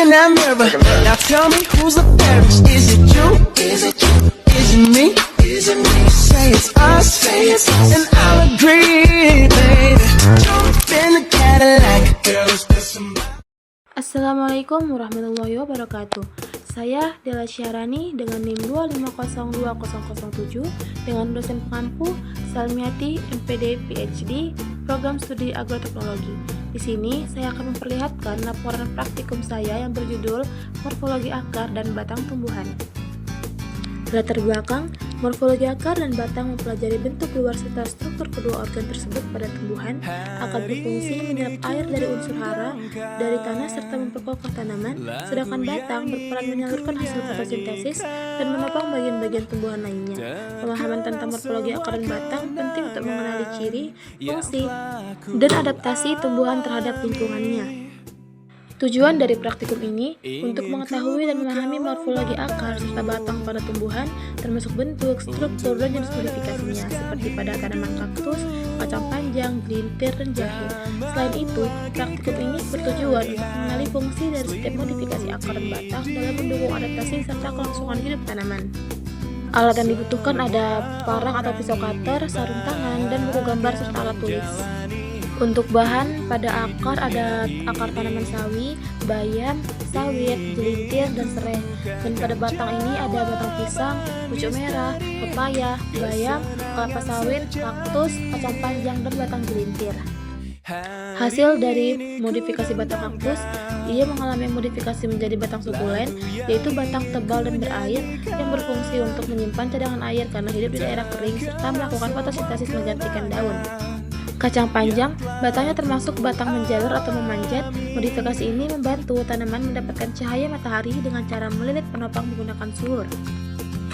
in that mirror. Now tell me who's the fairest? Is it you? Is it you? Is it me? Is it me? Say it's us, and I'll agree, baby. Jump in the Cadillac, girl, let's get some. Assalamualaikum warahmatullahi wabarakatuh. Saya Dela Syahrani dengan NIM 2502007 dengan dosen pengampu Salmiati MPD PhD Program Studi Agroteknologi. Di sini saya akan memperlihatkan laporan praktikum saya yang berjudul Morfologi Akar dan Batang Tumbuhan. Latar belakang, morfologi akar dan batang mempelajari bentuk luar serta struktur kedua organ tersebut pada tumbuhan. Akar berfungsi menyerap air dari unsur hara dari tanah serta memperkokoh tanaman, sedangkan batang berperan menyalurkan hasil fotosintesis dan menopang bagian-bagian tumbuhan lainnya. Pemahaman tentang morfologi akar dan batang penting untuk mengenali ciri, fungsi, dan adaptasi tumbuhan terhadap lingkungannya. Tujuan dari praktikum ini untuk mengetahui dan memahami morfologi akar serta batang pada tumbuhan, termasuk bentuk, struktur, dan jenis modifikasinya, seperti pada tanaman kaktus, kacang panjang, gelintir, dan jahe. Selain itu, praktikum ini bertujuan untuk mengenali fungsi dari setiap modifikasi akar dan batang dalam mendukung adaptasi serta kelangsungan hidup tanaman. Alat yang dibutuhkan ada parang atau pisau cutter, sarung tangan, dan buku gambar serta alat tulis. Untuk bahan pada akar ada akar tanaman sawi, bayam, sawit, jelintir, dan serai. Dan pada batang ini ada batang pisang, pucuk merah, pepaya, bayam, kelapa sawit, kaktus, kacang panjang, dan batang jelintir. Hasil dari modifikasi batang kaktus, ia mengalami modifikasi menjadi batang sukulen, yaitu batang tebal dan berair yang berfungsi untuk menyimpan cadangan air karena hidup di daerah kering serta melakukan fotosintesis menggantikan daun. Kacang panjang, batangnya termasuk batang menjalur atau memanjat. Modifikasi ini membantu tanaman mendapatkan cahaya matahari dengan cara melilit penopang menggunakan sulur.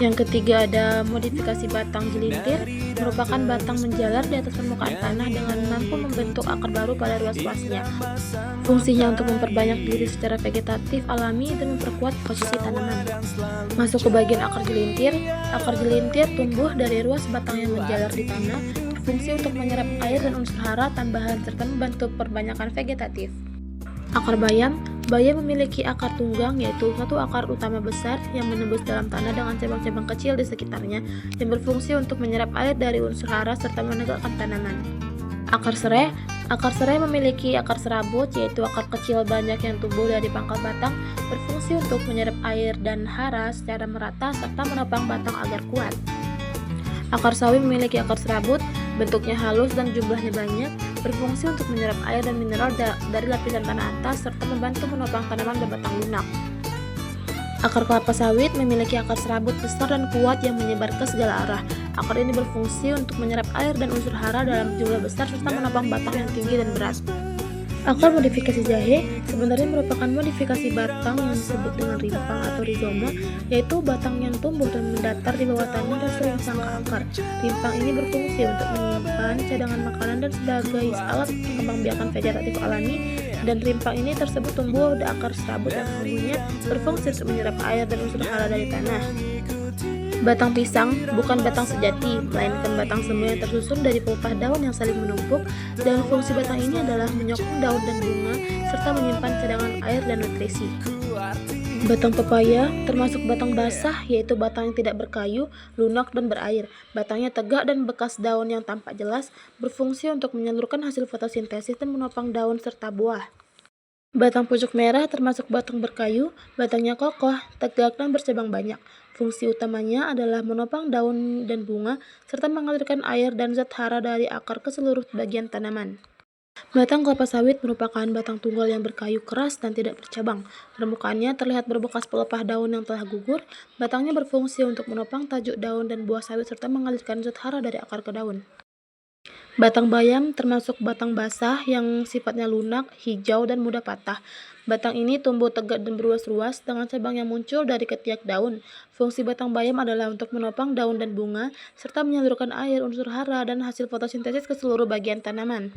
Yang ketiga ada modifikasi batang jelintir, merupakan batang menjalar di atas permukaan tanah dengan mampu membentuk akar baru pada ruas-ruasnya. Fungsinya untuk memperbanyak diri secara vegetatif alami dan memperkuat posisi tanaman. Masuk ke bagian akar jelintir tumbuh dari ruas batang yang menjalar di tanah, berfungsi untuk menyerap air dan unsur hara tambahan serta membantu perbanyakan vegetatif. Akar bayam memiliki akar tunggang, yaitu satu akar utama besar yang menembus dalam tanah dengan cabang-cabang kecil di sekitarnya yang berfungsi untuk menyerap air dari unsur hara serta menegakkan tanaman. Akar serai memiliki akar serabut, yaitu akar kecil banyak yang tumbuh dari pangkal batang, berfungsi untuk menyerap air dan hara secara merata serta menopang batang agar kuat. Akar sawi memiliki akar serabut, bentuknya halus dan jumlahnya banyak, berfungsi untuk menyerap air dan mineral dari lapisan tanah atas serta membantu menopang tanaman berbatang lunak. Akar kelapa sawit memiliki akar serabut besar dan kuat yang menyebar ke segala arah. Akar ini berfungsi untuk menyerap air dan unsur hara dalam jumlah besar serta menopang batang yang tinggi dan berat. Akar modifikasi jahe sebenarnya merupakan modifikasi batang yang disebut dengan rimpang atau rizoma, yaitu batang yang tumbuh dan mendatar di bawah tanah dan serimpang ke akar. Rimpang ini berfungsi untuk menyimpan cadangan makanan dan sebagai alat pengembangbiakan vegetatif alami, dan rimpang ini tersebut tumbuh di akar serabut yang sesungguhnya berfungsi untuk menyerap air dan unsur hara dari tanah. Batang pisang bukan batang sejati, melainkan batang semu yang tersusun dari pelepah daun yang saling menumpuk, dan fungsi batang ini adalah menyokong daun dan bunga, serta menyimpan cadangan air dan nutrisi. Batang pepaya termasuk batang basah, yaitu batang yang tidak berkayu, lunak, dan berair. Batangnya tegak dan bekas daun yang tampak jelas, berfungsi untuk menyalurkan hasil fotosintesis dan menopang daun serta buah. Batang pucuk merah termasuk batang berkayu, batangnya kokoh, tegak, dan bercabang banyak. Fungsi utamanya adalah menopang daun dan bunga, serta mengalirkan air dan zat hara dari akar ke seluruh bagian tanaman. Batang kelapa sawit merupakan batang tunggal yang berkayu keras dan tidak bercabang. Permukaannya terlihat berbekas pelepah daun yang telah gugur. Batangnya berfungsi untuk menopang tajuk daun dan buah sawit serta mengalirkan zat hara dari akar ke daun. Batang bayam termasuk batang basah yang sifatnya lunak, hijau, dan mudah patah. Batang ini tumbuh tegak dan berruas-ruas dengan cabang yang muncul dari ketiak daun. Fungsi batang bayam adalah untuk menopang daun dan bunga, serta menyalurkan air, unsur hara, dan hasil fotosintesis ke seluruh bagian tanaman.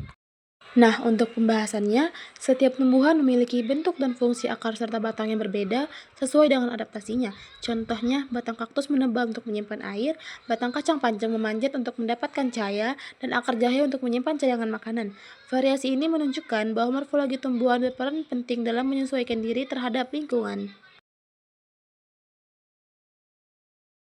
Nah, untuk pembahasannya, setiap tumbuhan memiliki bentuk dan fungsi akar serta batang yang berbeda sesuai dengan adaptasinya. Contohnya, batang kaktus menebal untuk menyimpan air, batang kacang panjang memanjat untuk mendapatkan cahaya, dan akar jahe untuk menyimpan cadangan makanan. Variasi ini menunjukkan bahwa morfologi tumbuhan berperan penting dalam menyesuaikan diri terhadap lingkungan.